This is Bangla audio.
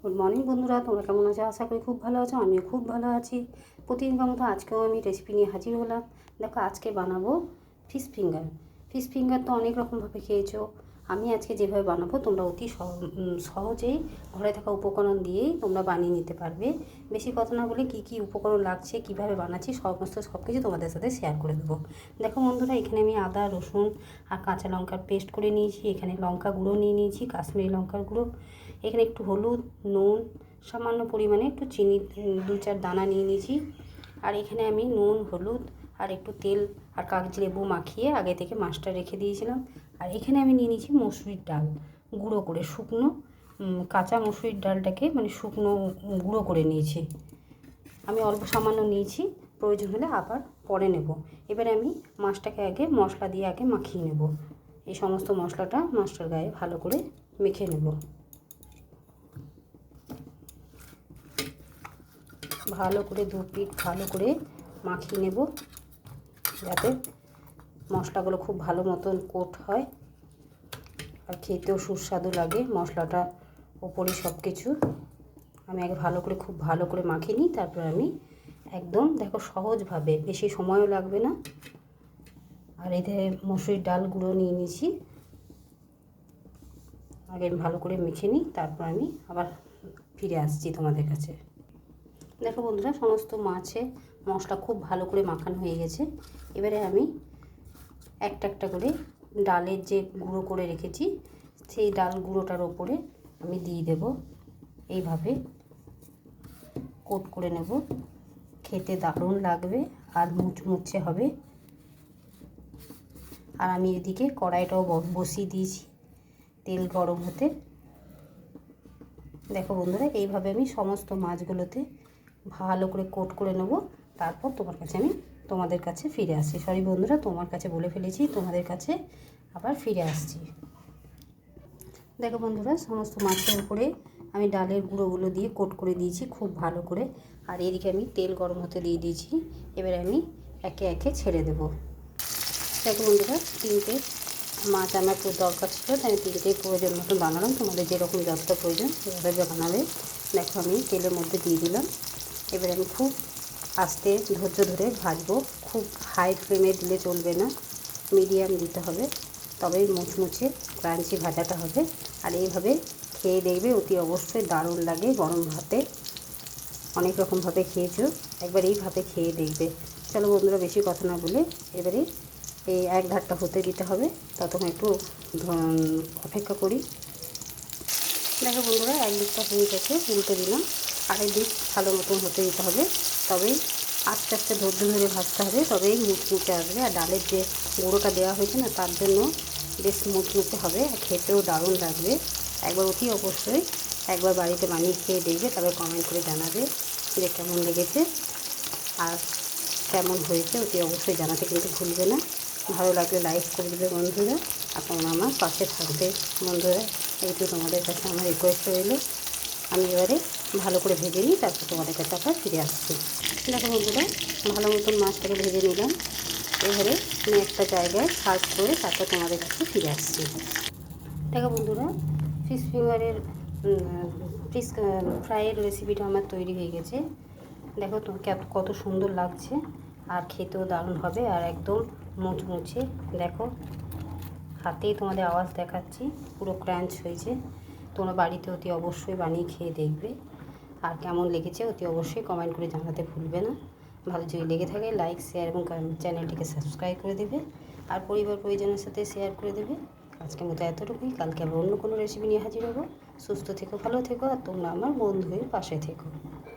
গুড মর্নিং বন্ধুরা, তোমরা কেমন আছো? আশা করি খুব ভালো আছো। আমিও খুব ভালো আছি। প্রতিদিনকার মতো আজকেও আমি রেসিপি নিয়ে হাজির হলাম। দেখো, আজকে বানাবো ফিশ ফিঙ্গার। ফিশ ফিঙ্গার তো অনেক রকমভাবে খেয়েছো। আমি আজকে যেভাবে বানাবো তোমরা অতি সহজেই ঘরে থাকা উপকরণ দিয়েই তোমরা বানিয়ে নিতে পারবে। বেশি কথা না বলে কী কী উপকরণ লাগছে, কীভাবে বানাচ্ছি সব কিছু তোমাদের সাথে শেয়ার করে দেবো। দেখো বন্ধুরা, এখানে আমি আদা, রসুন আর কাঁচা লঙ্কার পেস্ট করে নিয়েছি। এখানে লঙ্কা গুঁড়ো নিয়ে নিয়েছি, কাশ্মীরি লঙ্কার গুঁড়ো। এখানে একটু হলুদ, নুন, সামান্য পরিমাণে একটু চিনি 2-4 দানা নিয়ে নিয়েছি। আর এখানে আমি নুন, হলুদ আর একটু তেল আর কাগজি লেবু মাখিয়ে আগে থেকে মাছটা রেখে দিয়েছিলাম। আর এখানে আমি নিয়ে নিয়েছি মসুরির ডাল গুঁড়ো করে, শুকনো কাঁচা মসুরির ডালটাকে মানে শুকনো গুঁড়ো করে নিয়েছি। আমি অল্প সামান্য নিয়েছি, প্রয়োজন হলে আবার পরে নেব। এবারে আমি মাছটাকে আগে মশলা দিয়ে আগে মাখিয়ে নেব। এই সমস্ত মশলাটা মাছটার গায়ে ভালো করে মেখে নেব। ভালো করে 2 পিঠ ভালো করে মাখিয়ে নেব, যাতে মশলাগুলো খুব ভালো মতন কোট হয় আর খেতেও সুস্বাদু লাগে। মশলাটা ওপরে সব কিছু আমি আগে ভালো করে খুব ভালো করে মাখিয়ে নিই, তারপর আমি একদম দেখো সহজভাবে, বেশি সময়ও লাগবে না। আর এতে মসুরির ডাল গুঁড়ো নিয়ে নিয়েছি, আগে আমি ভালো করে মেখে নিই, তারপর আমি আবার ফিরে আসছি তোমাদের কাছে। দেখো বন্ধুরা, সমস্ত মাছে মশলা খুব ভালো করে মাখানো হয়ে গেছে। এবারে আমি একটা একটা করে ডালের যে গুঁড়ো করে রেখেছি সেই ডাল গুঁড়োটার ওপরে আমি দিয়ে দেব। এইভাবে কোট করে নেব, খেতে দারুণ লাগবে আর মুচমুচে হবে। আর আমি এদিকে কড়াইটাও বসিয়ে দিয়েছি তেল গরম হতে। দেখো বন্ধুরা, এইভাবে আমি সমস্ত মাছগুলোতে ভালো করে কোট করে নেব। তারপর তোমাদের কাছে ফিরে আসছি। সরি বন্ধুরা, তোমার কাছে বলে ফেলেছি, তোমাদের কাছে আবার ফিরে আসছি। দেখো বন্ধুরা, সমস্ত মাছের উপরে আমি ডালের গুঁড়োগুলো দিয়ে কোট করে দিয়েছি খুব ভালো করে। আর এদিকে আমি তেল গরম হতে দিয়ে দিয়েছি। এবারে আমি একে একে ছেড়ে দেব। দেখো বন্ধুরা, 3টে মাছ আমার খুব দরকার ছিল, তাই আমি 3টে প্রয়োজন মতো বানালাম। তোমাদের যেরকম যতটা প্রয়োজন সেভাবে বানাবে। দেখো, আমি তেলের মধ্যে দিয়ে দিলাম। এবারে আমি খুব আস্তে ধৈর্য ধরে ভাজবো। খুব হাই ফ্লেমে দিলে চলবে না, মিডিয়াম দিতে হবে, তবেই মুচমুচে ক্রাঞ্চি ভাজাটা হবে। আর এইভাবে খেয়ে দেখবে, অতি অবশ্যই দারুণ লাগে। গরম ভাতে অনেক রকমভাবে খেয়েছো, একবার এইভাবে খেয়ে দেখবে। চলো বন্ধুরা, বেশি কথা না বলে এবারে এই এক ধারটা হতে দিতে হবে, ততক্ষণ একটু অপেক্ষা করি। দেখো বন্ধুরা, এক দিকটা হয়ে গেছে, উল্টে দিলাম। আরেক দিক ভালো মতন হতে দিতে হবে, তবেই আস্তে আস্তে ধৈর্য ধরে ভাজতে হবে, তবেই মুচমুচে আসবে। আর ডালের যে গুঁড়োটা দেওয়া হয়েছে না, তার জন্য বেশ মুচমুচে হবে আর খেতেও দারুণ লাগবে। একবার অতি অবশ্যই একবার বাড়িতে বানিয়ে খেয়ে দেখবে, তবে কমেন্ট করে জানাবে যে কেমন লেগেছে আর কেমন হয়েছে। অতি অবশ্যই জানাতে কিন্তু ভুলবে না। ভালো লাগলে লাইক করে দেবে বন্ধুরা, আর তোমরা আমার পাশে থাকবে বন্ধুরা। এইটু তোমাদের কাছে আমার রিকোয়েস্ট রইল। আমি এবারে ভালো করে ভেজে নিই, তারপর তোমাদের কাছে আবার ফিরে আসছি। দেখো বন্ধুরা, ভালো মতন মাছটাকে ভেজে নিলাম। এবারে আমি একটা জায়গায় সার্ভ করে তারপর তোমাদের কাছে ফিরে আসছি। দেখো বন্ধুরা, ফিশ ফিঙ্গারের ফিশ ফ্রাইয়ের রেসিপিটা আমার তৈরি হয়ে গেছে। দেখো তো কত সুন্দর লাগছে, আর খেতেও দারুণ হবে আর একদম মুচমুচে। দেখো, হাতেই তোমাদের আওয়াজ দেখাচ্ছি, পুরো ক্রাঞ্চ হয়েছে। তোমরা বাড়িতে অতি অবশ্যই বানিয়ে খেয়ে দেখবে, আর কেমন লেগেছে অতি অবশ্যই কমেন্ট করে জানাতে ভুলবে না। ভালো যদি লেগে থাকে লাইক, শেয়ার এবং চ্যানেলটিকে সাবস্ক্রাইব করে দেবে, আর পরিবার পরিজনের সাথে শেয়ার করে দেবে। আজকের মতো এতটুকুই, কালকে আবার অন্য কোনো রেসিপি নিয়ে হাজির হবো। সুস্থ থেকো, ভালো থেকো, আর তোমরা আমার বন্ধু হয়ে পাশে থেকো।